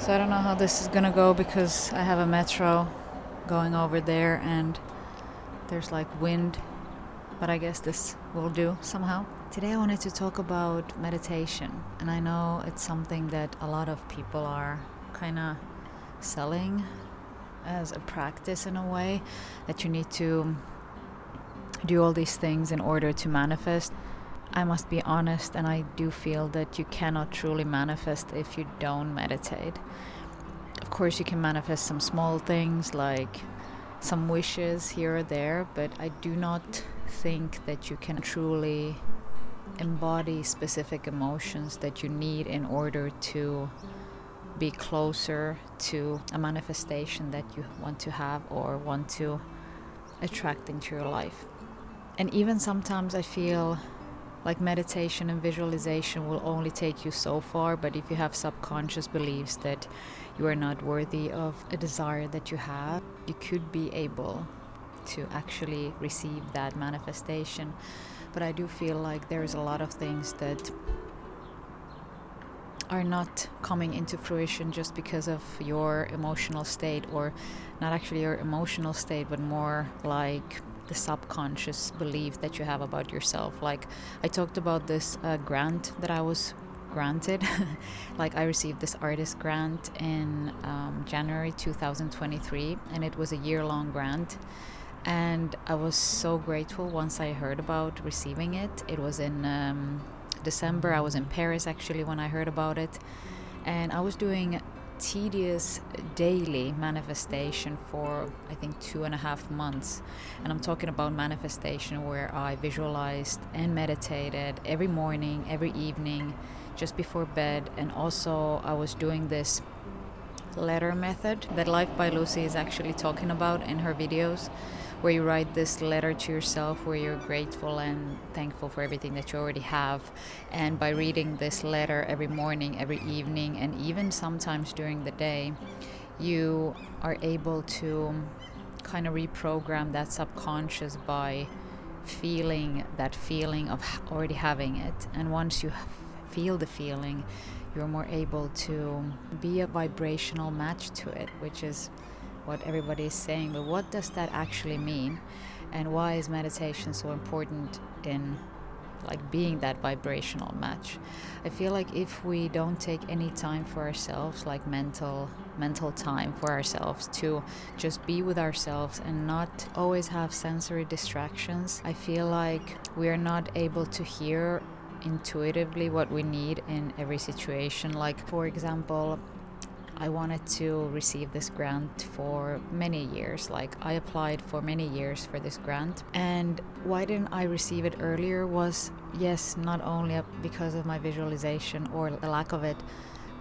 So I don't know how this is gonna go because I have a metro going over there and there's like wind, but I guess this will do somehow. Today I wanted to talk about meditation, and I know it's something that a lot of people are kind of selling as a practice in a way, that you need to do all these things in order to manifest. I must be honest, and I do feel that you cannot truly manifest if you don't meditate. Of course, you can manifest some small things like some wishes here or there, but I do not think that you can truly embody specific emotions that you need in order to be closer to a manifestation that you want to have or want to attract into your life. And even sometimes I feel like meditation and visualization will only take you so far, but if you have subconscious beliefs that you are not worthy of a desire that you have, you could be able to actually receive that manifestation. But I do feel like there's a lot of things that are not coming into fruition just because of your emotional state, or not actually your emotional state, but more like the subconscious belief that you have about yourself. Like I talked about this grant that I was granted. Like I received this artist grant in January 2023, and it was a year-long grant. And I was so grateful once I heard about receiving it. It was in December. I was in Paris actually when I heard about it, and I was doing tedious daily manifestation for I think 2.5 months. And I'm talking about manifestation where I visualized and meditated every morning, every evening, just before bed. And also I was doing this letter method that Life by Lucy is actually talking about in her videos, where you write this letter to yourself where you're grateful and thankful for everything that you already have. And by reading this letter every morning, every evening, and even sometimes during the day, you are able to kind of reprogram that subconscious by feeling that feeling of already having it. And once you feel the feeling, you're more able to be a vibrational match to it, which is what everybody is saying. But what does that actually mean, and why is meditation so important in like being that vibrational match? I feel like if we don't take any time for ourselves, like mental time for ourselves, to just be with ourselves and not always have sensory distractions, I feel like we are not able to hear intuitively what we need in every situation. Like for example, I wanted to receive this grant for many years. Like I applied for many years for this grant. And why didn't I receive it earlier was, yes, not only because of my visualization or the lack of it,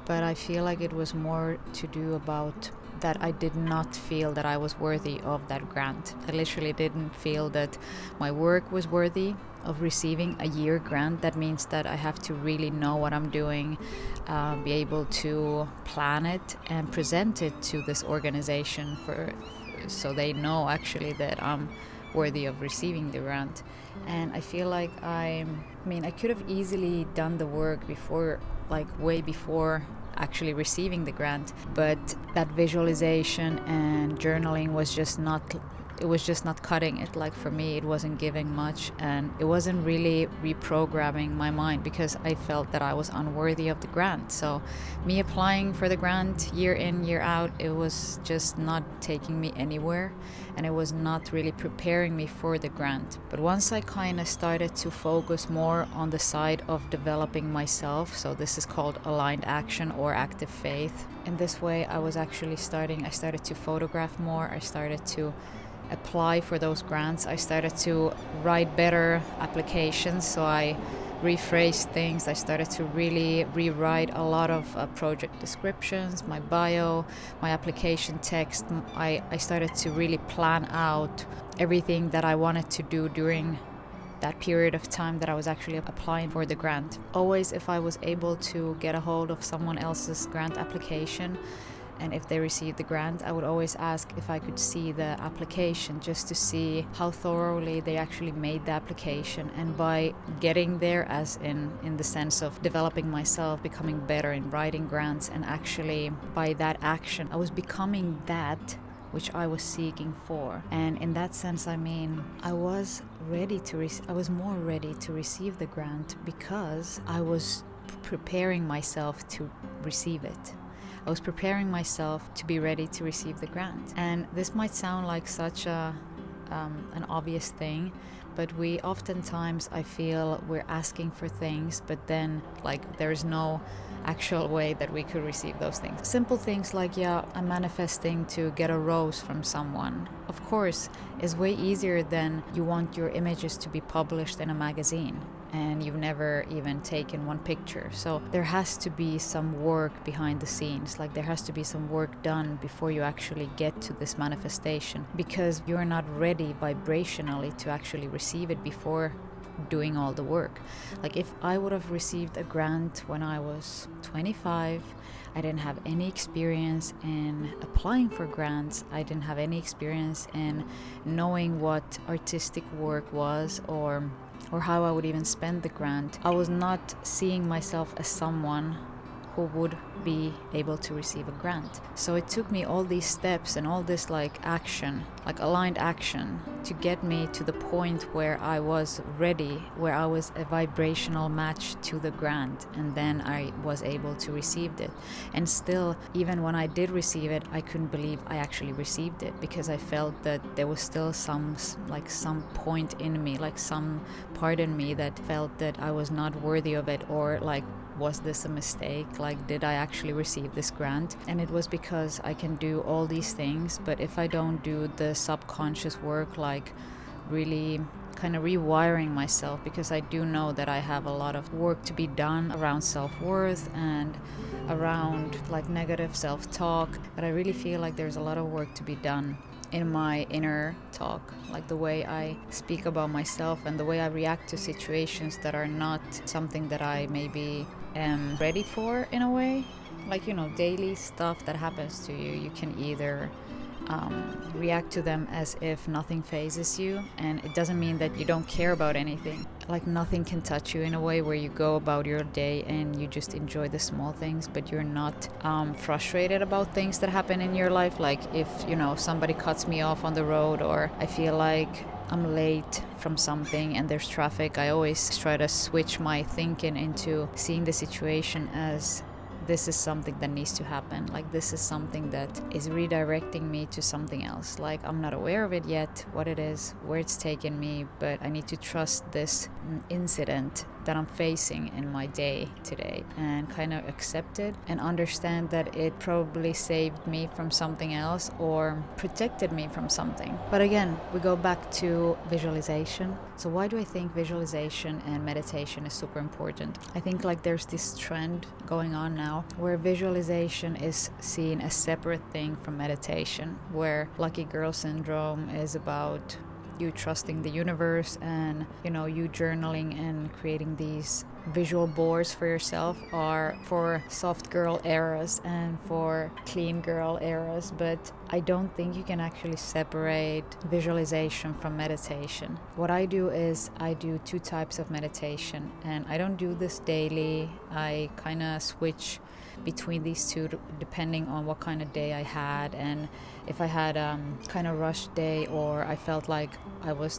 but I feel like it was more to do about that I did not feel that I was worthy of that grant. I literally didn't feel that my work was worthy of receiving a year grant. That means that I have to really know what I'm doing, be able to plan it and present it to this organization so they know actually that I'm worthy of receiving the grant. And I feel like I could have easily done the work before, like way before actually receiving the grant, but that visualization and journaling was just not cutting it. Like for me, it wasn't giving much, and it wasn't really reprogramming my mind, because I felt that I was unworthy of the grant. So me applying for the grant year in, year out, it was just not taking me anywhere, and it was not really preparing me for the grant. But once I kind of started to focus more on the side of developing myself, so this is called aligned action or active faith. In this way, I started to photograph more. I started to apply for those grants. I started to write better applications, so I rephrased things. I started to really rewrite a lot of project descriptions, my bio, my application text. I started to really plan out everything that I wanted to do during that period of time that I was actually applying for the grant. Always, if I was able to get a hold of someone else's grant application And if they received the grant, I would always ask if I could see the application, just to see how thoroughly they actually made the application. And by getting there, as in the sense of developing myself, becoming better in writing grants, and actually by that action, I was becoming that which I was seeking for. And in that sense, I mean, I was more ready to receive the grant because I was preparing myself to receive it. I was preparing myself to be ready to receive the grant. And this might sound like such an obvious thing, but we oftentimes, I feel, we're asking for things, but then like there's no actual way that we could receive those things. Simple things like, yeah, I'm manifesting to get a rose from someone. Of course, is way easier than you want your images to be published in a magazine and you've never even taken one picture. So there has to be some work behind the scenes, like there has to be some work done before you actually get to this manifestation, because you're not ready vibrationally to actually receive it before doing all the work. Like if I would have received a grant when I was 25, I didn't have any experience in applying for grants. I didn't have any experience in knowing what artistic work was or how I would even spend the grant. I was not seeing myself as someone who would be able to receive a grant. So it took me all these steps and all this like action, like aligned action, to get me to the point where I was ready, where I was a vibrational match to the grant, and then I was able to receive it. And still, even when I did receive it, I couldn't believe I actually received it, because I felt that there was still some point in me, like some part in me that felt that I was not worthy of it, or like, was this a mistake? Like, did I actually receive this grant? And it was because I can do all these things, but if I don't do the subconscious work, like really kind of rewiring myself, because I do know that I have a lot of work to be done around self-worth and around like negative self-talk, but I really feel like there's a lot of work to be done in my inner talk, like the way I speak about myself and the way I react to situations that are not something that I maybe am ready for, in a way. Like, you know, daily stuff that happens to you, you can either react to them as if nothing phases you, and it doesn't mean that you don't care about anything. Like nothing can touch you, in a way where you go about your day and you just enjoy the small things, but you're not frustrated about things that happen in your life. Like if, you know, somebody cuts me off on the road, or I feel like I'm late from something and there's traffic, I always try to switch my thinking into seeing the situation as this is something that needs to happen. Like this is something that is redirecting me to something else. Like I'm not aware of it yet, what it is, where it's taken me, but I need to trust this incident that I'm facing in my day today, and kind of accept it and understand that it probably saved me from something else or protected me from something. But again, we go back to visualization. So why do I think visualization and meditation is super important? I think like there's this trend going on now where visualization is seen as separate thing from meditation, where Lucky Girl Syndrome is about you trusting the universe, and you know, you journaling and creating these visual boards for yourself are for soft girl eras and for clean girl eras. But I don't think you can actually separate visualization from meditation. What I do is I do 2 types of meditation, and I don't do this daily. I kind of switch between these 2 depending on what kind of day I had, and if I had kind of rushed day, or I felt like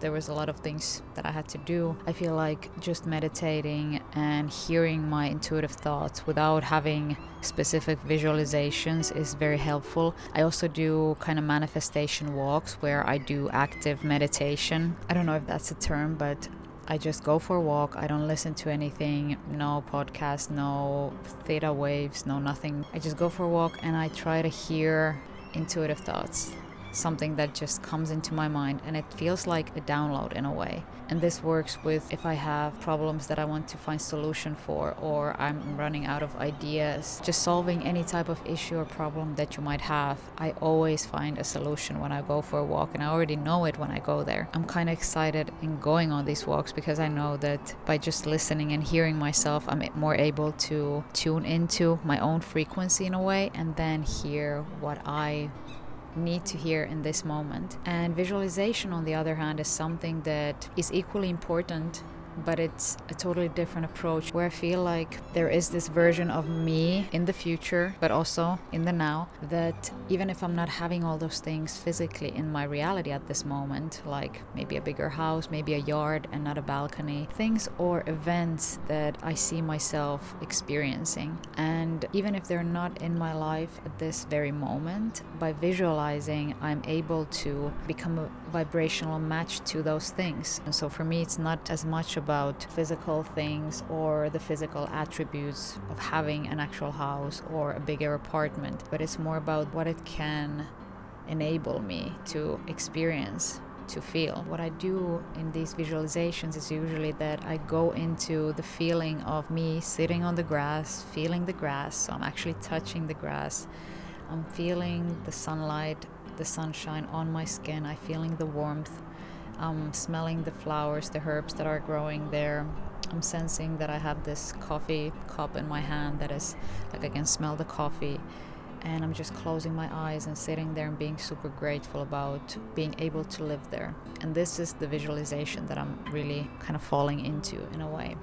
there was a lot of things that I had to do. I feel like just meditating and hearing my intuitive thoughts without having specific visualizations is very helpful. I also do kind of manifestation walks where I do active meditation. I don't know if that's a term, but I just go for a walk. I don't listen to anything, no podcast, no theta waves, no nothing. I just go for a walk and I try to hear intuitive thoughts. something that just comes into my mind, and it feels like a download in a way. And this works with if I have problems that I want to find solution for, or I'm running out of ideas, just solving any type of issue or problem that you might have. I always find a solution when I go for a walk, and I already know it when I go there. I'm kind of excited in going on these walks because I know that by just listening and hearing myself, I'm more able to tune into my own frequency in a way, and then hear what I need to hear in this moment. And visualization, on the other hand, is something that is equally important, but it's a totally different approach, where I feel like there is this version of me in the future, but also in the now, that even if I'm not having all those things physically in my reality at this moment, like maybe a bigger house, maybe a yard and not a balcony, things or events that I see myself experiencing. And even if they're not in my life at this very moment, by visualizing, I'm able to become a vibrational match to those things. And so for me, it's not as much about physical things or the physical attributes of having an actual house or a bigger apartment, but it's more about what it can enable me to experience, to feel. What I do in these visualizations is usually that I go into the feeling of me sitting on the grass, feeling the grass. So I'm actually touching the grass. I'm feeling the sunlight, the sunshine on my skin. I'm feeling the warmth. I'm smelling the flowers, the herbs that are growing there. I'm sensing that I have this coffee cup in my hand that is like I can smell the coffee. And I'm just closing my eyes and sitting there and being super grateful about being able to live there. And this is the visualization that I'm really kind of falling into in a way.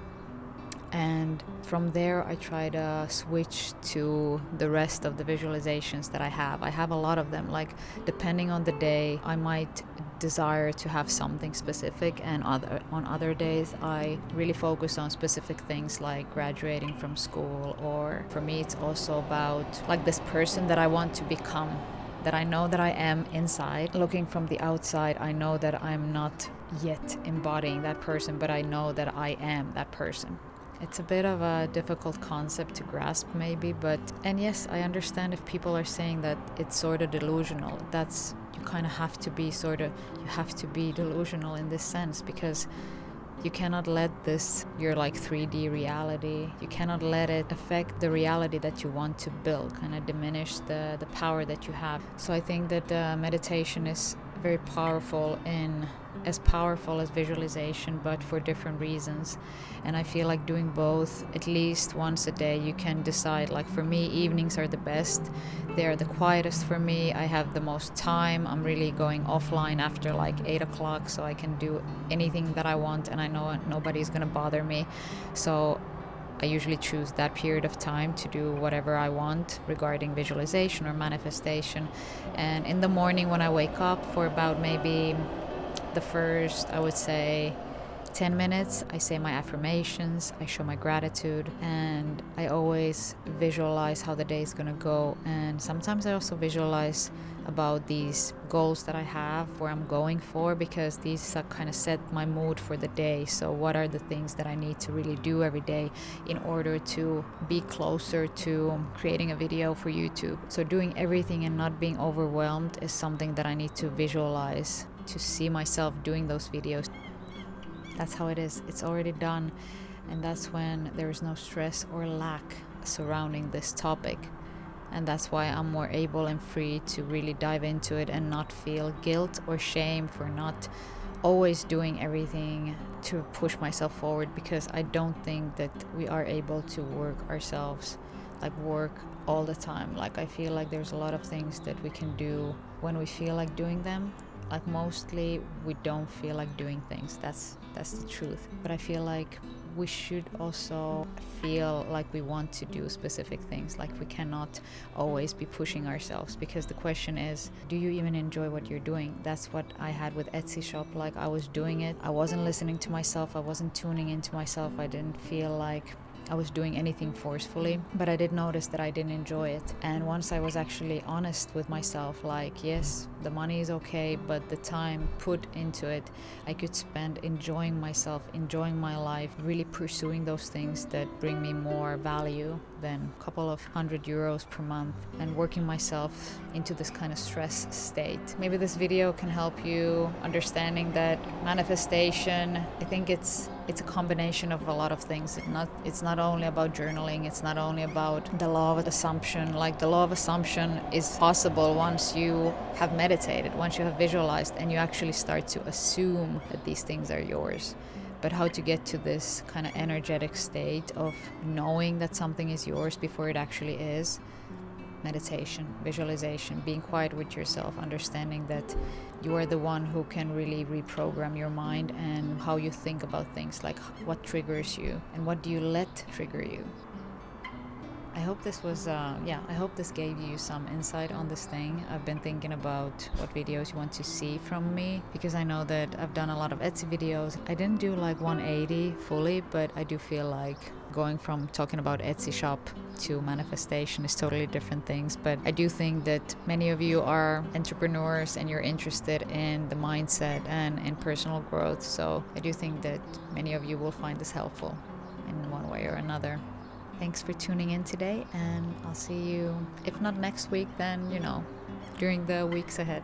And from there, I try to switch to the rest of the visualizations that I have. I have a lot of them. Like, depending on the day, I might desire to have something specific, and on other days, I really focus on specific things like graduating from school. Or for me, it's also about like this person that I want to become, that I know that I am inside. Looking from the outside, I know that I'm not yet embodying that person, but I know that I am that person. It's a bit of a difficult concept to grasp maybe, and yes, I understand if people are saying that it's sort of delusional. You kind of have to be delusional in this sense, because you cannot let your like 3D reality, you cannot let it affect the reality that you want to build, kind of diminish the power that you have. So I think that meditation is very powerful, as powerful as visualization, but for different reasons. And I feel like doing both at least once a day. You can decide, like for me, evenings are the best. They are the quietest for me. I have the most time. I'm really going offline after like 8 o'clock, so I can do anything that I want, and I know nobody's gonna bother me. So I usually choose that period of time to do whatever I want regarding visualization or manifestation. And in the morning when I wake up, for about maybe the first, I would say, 10 minutes, I say my affirmations, I show my gratitude, and I always visualize how the day is gonna go. And sometimes I also visualize about these goals that I have, where I'm going for, because these kind of set my mood for the day. So what are the things that I need to really do every day in order to be closer to creating a video for YouTube? So doing everything and not being overwhelmed is something that I need to visualize, to see myself doing those videos. That's how it is. It's already done. And that's when there is no stress or lack surrounding this topic. And that's why I'm more able and free to really dive into it and not feel guilt or shame for not always doing everything to push myself forward, because I don't think that we are able to work all the time. Like, I feel like there's a lot of things that we can do when we feel like doing them. Like, mostly we don't feel like doing things. That's the truth. But I feel like we should also feel like we want to do specific things. Like, we cannot always be pushing ourselves, because the question is, do you even enjoy what you're doing? That's what I had with Etsy shop. Like, I was doing it, I wasn't listening to myself, I wasn't tuning into myself, I didn't feel like I was doing anything forcefully, but I did notice that I didn't enjoy it. And once I was actually honest with myself, like, yes, the money is okay, but the time put into it, I could spend enjoying myself, enjoying my life, really pursuing those things that bring me more value than a couple of €100 per month, and working myself into this kind of stress state. Maybe this video can help you understanding that manifestation, I think it's a combination of a lot of things. It's not only about journaling, it's not only about the law of assumption. Like, the law of assumption is possible once you have meditated, once you have visualized, and you actually start to assume that these things are yours. But how to get to this kind of energetic state of knowing that something is yours before it actually is? Meditation, visualization, being quiet with yourself, understanding that you are the one who can really reprogram your mind and how you think about things, like what triggers you and what do you let trigger you. I hope this was, I hope this gave you some insight on this thing. I've been thinking about what videos you want to see from me, because I know that I've done a lot of Etsy videos. I didn't do like 180 fully, but I do feel like going from talking about Etsy shop to manifestation is totally different things. But I do think that many of you are entrepreneurs and you're interested in the mindset and in personal growth. So I do think that many of you will find this helpful in one way or another. Thanks for tuning in today, and I'll see you, if not next week, then, during the weeks ahead.